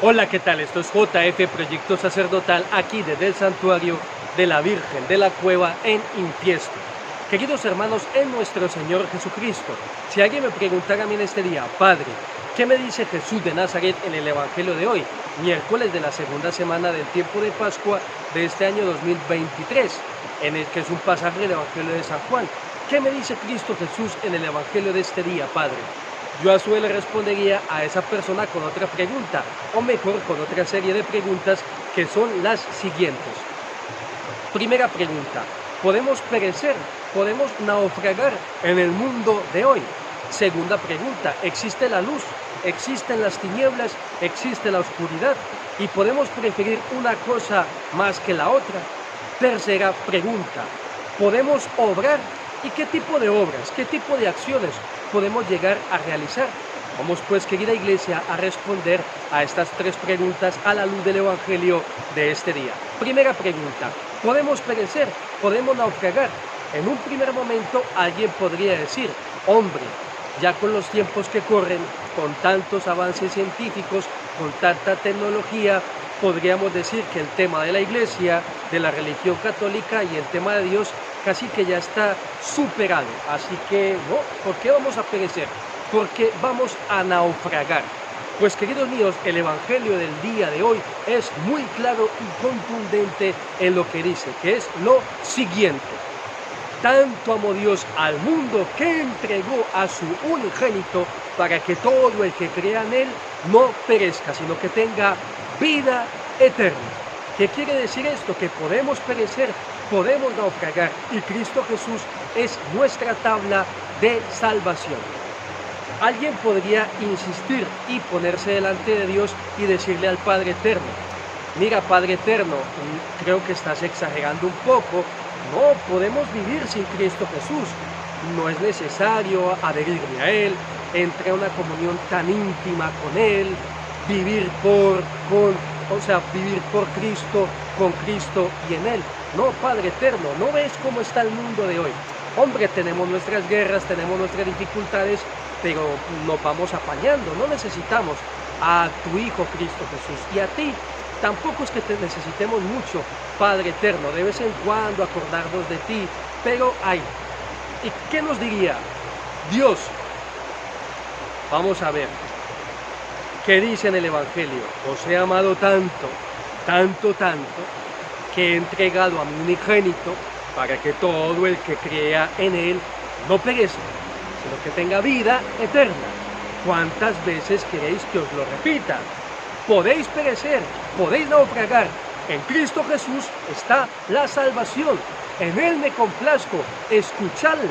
Hola, ¿qué tal? Esto es JF Proyecto Sacerdotal, aquí desde el Santuario de la Virgen de la Cueva en Infiesto. Queridos hermanos en nuestro Señor Jesucristo, si alguien me preguntara a mí en este día, Padre, ¿qué me dice Jesús de Nazaret en el Evangelio de hoy, miércoles de la segunda semana del tiempo de Pascua de este año 2023, en el que es un pasaje del Evangelio de San Juan? ¿Qué me dice Cristo Jesús en el Evangelio de este día, Padre? Yo a su vez le respondería a esa persona con otra pregunta, o mejor con otra serie de preguntas que son las siguientes. Primera pregunta, ¿podemos perecer? ¿Podemos naufragar en el mundo de hoy? Segunda pregunta, ¿existe la luz? ¿Existen las tinieblas? ¿Existe la oscuridad? ¿Y podemos preferir una cosa más que la otra? Tercera pregunta, ¿podemos obrar? ¿Y qué tipo de obras, qué tipo de acciones podemos llegar a realizar? Vamos pues, querida iglesia, a responder a estas tres preguntas a la luz del Evangelio de este día. Primera pregunta, ¿podemos perecer? ¿Podemos naufragar? En un primer momento alguien podría decir, hombre, ya con los tiempos que corren, con tantos avances científicos, con tanta tecnología, podríamos decir que el tema de la iglesia, de la religión católica y el tema de Dios casi que ya está superado. Así que no, ¿por qué vamos a perecer? Porque vamos a naufragar. Pues queridos míos, el Evangelio del día de hoy es muy claro y contundente en lo que dice, que es lo siguiente. Tanto amó Dios al mundo que entregó a su unigénito para que todo el que crea en él no perezca, sino que tenga vida eterna. ¿Qué quiere decir esto? Que podemos perecer, podemos naufragar y Cristo Jesús es nuestra tabla de salvación. Alguien podría insistir y ponerse delante de Dios y decirle al Padre Eterno, mira Padre Eterno, creo que estás exagerando un poco, no podemos vivir sin Cristo Jesús, no es necesario adherirme a Él, entrar a una comunión tan íntima con Él, vivir vivir por Cristo, con Cristo y en Él. No, Padre Eterno, ¿no ves cómo está el mundo de hoy? Hombre, tenemos nuestras guerras, tenemos nuestras dificultades, pero nos vamos apañando, no necesitamos a tu Hijo Cristo Jesús y a ti. Tampoco es que te necesitemos mucho, Padre Eterno, de vez en cuando acordarnos de ti, pero hay. ¿Y qué nos diría Dios? Vamos a ver. ¿Qué dice en el Evangelio? Os he amado tanto, tanto, tanto, que he entregado a mi unigénito para que todo el que crea en él no perezca, sino que tenga vida eterna. ¿Cuántas veces queréis que os lo repita? Podéis perecer, podéis naufragar. En Cristo Jesús está la salvación. En Él me complazco, escuchadle.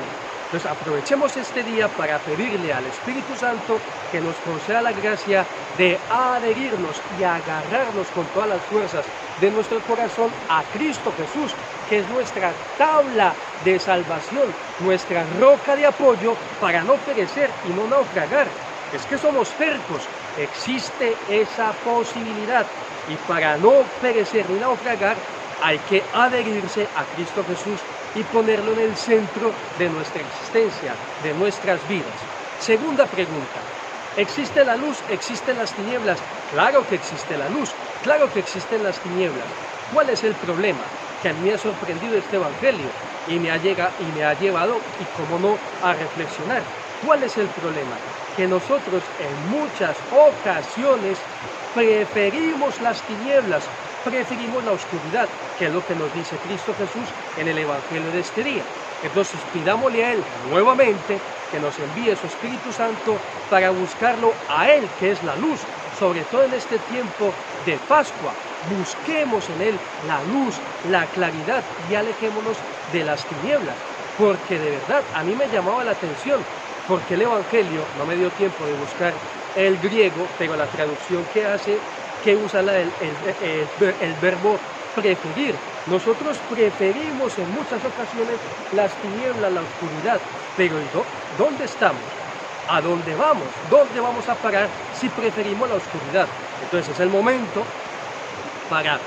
Entonces aprovechemos este día para pedirle al Espíritu Santo que nos conceda la gracia de adherirnos y agarrarnos con todas las fuerzas de nuestro corazón a Cristo Jesús, que es nuestra tabla de salvación, nuestra roca de apoyo para no perecer y no naufragar. Es que somos tercos, existe esa posibilidad y para no perecer ni naufragar hay que adherirse a Cristo Jesús y ponerlo en el centro de nuestra existencia, de nuestras vidas. Segunda pregunta, ¿existe la luz? ¿Existen las tinieblas? Claro que existe la luz, claro que existen las tinieblas. ¿Cuál es el problema? Que a mí me ha sorprendido este Evangelio y me ha llevado, y cómo no, a reflexionar. ¿Cuál es el problema? Que nosotros en muchas ocasiones preferimos las tinieblas, preferimos la oscuridad, que es lo que nos dice Cristo Jesús en el Evangelio de este día. Entonces pidámosle a Él nuevamente que nos envíe su Espíritu Santo para buscarlo a Él, que es la luz, sobre todo en este tiempo de Pascua. Busquemos en Él la luz, la claridad y alejémonos de las tinieblas, porque de verdad a mí me llamaba la atención, porque el Evangelio no me dio tiempo de buscar el griego, pero la traducción que usa el verbo preferir. Nosotros preferimos en muchas ocasiones las tinieblas, la oscuridad, pero ¿dónde estamos? ¿A dónde vamos? ¿Dónde vamos a parar si preferimos la oscuridad? Entonces es el momento para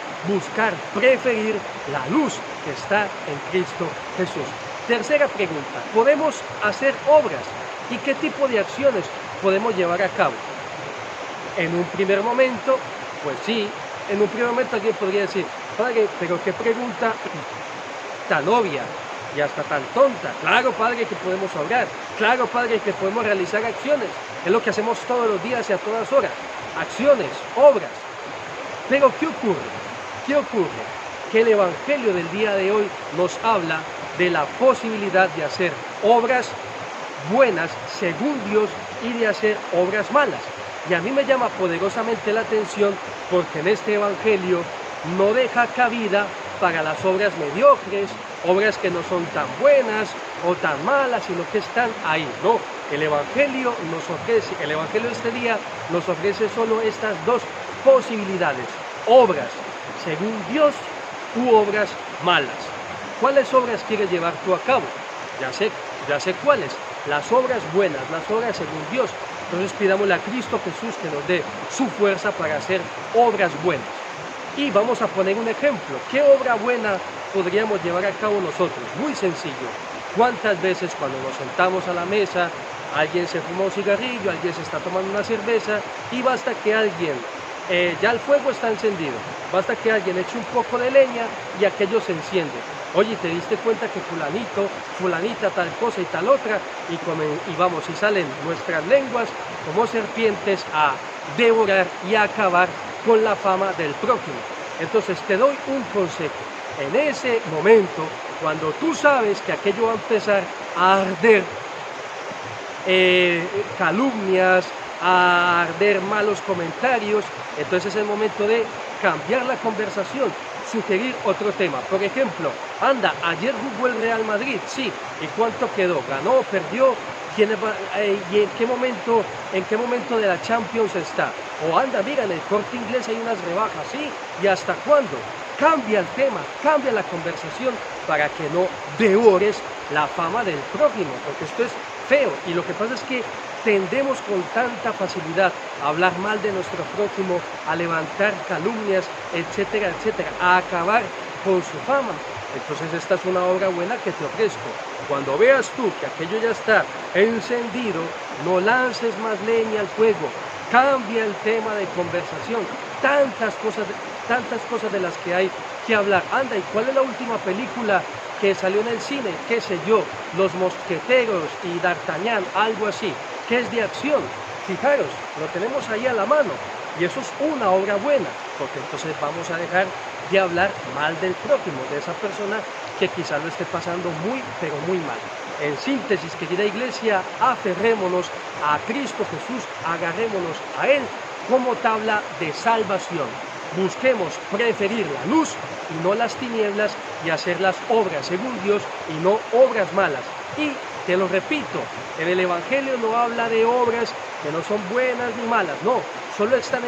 preferir la luz que está en Cristo Jesús. Tercera pregunta, ¿podemos hacer obras? ¿Y qué tipo de acciones podemos llevar a cabo? En un primer momento Pues sí, en un primer momento alguien podría decir, padre, pero qué pregunta tan obvia y hasta tan tonta. Claro, padre, que podemos orar. Claro, padre, que podemos realizar acciones. Es lo que hacemos todos los días y a todas horas. Acciones, obras. Pero ¿qué ocurre? ¿Qué ocurre? Que el Evangelio del día de hoy nos habla de la posibilidad de hacer obras buenas según Dios y de hacer obras malas. Y a mí me llama poderosamente la atención porque en este Evangelio no deja cabida para las obras mediocres, obras que no son tan buenas o tan malas, sino que están ahí. No, el Evangelio de este día nos ofrece solo estas dos posibilidades: obras según Dios u obras malas. ¿Cuáles obras quieres llevar tú a cabo? Ya sé cuáles. Las obras buenas, las obras según Dios. Entonces pidámosle a Cristo Jesús que nos dé su fuerza para hacer obras buenas. Y vamos a poner un ejemplo. ¿Qué obra buena podríamos llevar a cabo nosotros? Muy sencillo. ¿Cuántas veces cuando nos sentamos a la mesa, alguien se fuma un cigarrillo, alguien se está tomando una cerveza y basta que alguien, ya el fuego está encendido, basta que alguien eche un poco de leña y aquello se enciende? Oye, ¿te diste cuenta que fulanito, fulanita, tal cosa y tal otra? Y vamos, y salen nuestras lenguas como serpientes a devorar y a acabar con la fama del prójimo. Entonces te doy un consejo. En ese momento, cuando tú sabes que aquello va a empezar a arder, calumnias, a arder malos comentarios, entonces es el momento de cambiar la conversación, sugerir otro tema. Por ejemplo, anda, ayer jugó el Real Madrid, sí, ¿y cuánto quedó? ¿Ganó? ¿Perdió? ¿Y en qué momento de la Champions está? O anda, mira, en el Corte Inglés hay unas rebajas, ¿sí? ¿Y hasta cuándo? Cambia el tema, cambia la conversación para que no devores la fama del prójimo, porque esto es feo. Y lo que pasa es que tendemos con tanta facilidad a hablar mal de nuestro prójimo, a levantar calumnias, etcétera, etcétera, a acabar con su fama. Entonces esta es una obra buena que te ofrezco. Cuando veas tú que aquello ya está encendido, no lances más leña al fuego, cambia el tema de conversación. Tantas cosas de las que hay que hablar. Anda, ¿y cuál es la última película que salió en el cine? ¿Qué sé yo? Los Mosqueteros y D'Artagnan, algo así, que es de acción. Fijaros, lo tenemos ahí a la mano. Y eso es una obra buena, porque entonces vamos a dejar de hablar mal del prójimo, de esa persona que quizás lo esté pasando muy, pero muy mal. En síntesis, querida iglesia, aferrémonos a Cristo Jesús, agarrémonos a Él como tabla de salvación. Busquemos preferir la luz y no las tinieblas y hacer las obras según Dios y no obras malas. Y te lo repito, en el Evangelio no habla de obras que no son buenas ni malas, no, solo están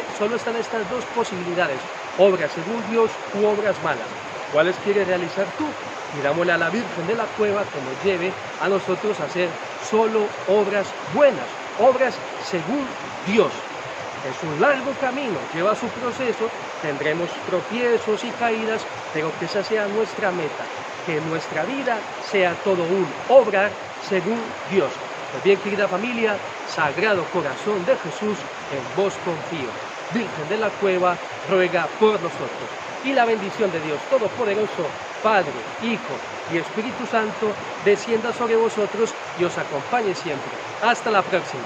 estas dos posibilidades: obras según Dios u obras malas. ¿Cuáles quieres realizar tú? Pidámosle a la Virgen de la Cueva que nos lleve a nosotros a hacer solo obras buenas, obras según Dios. Es un largo camino, lleva su proceso, tendremos tropiezos y caídas, pero que esa sea nuestra meta, que nuestra vida sea todo un obrar según Dios. Pues bien, querida familia, Sagrado Corazón de Jesús, en vos confío. Virgen de la Cueva, ruega por nosotros. Y la bendición de Dios Todopoderoso, Padre, Hijo y Espíritu Santo, descienda sobre vosotros y os acompañe siempre. Hasta la próxima.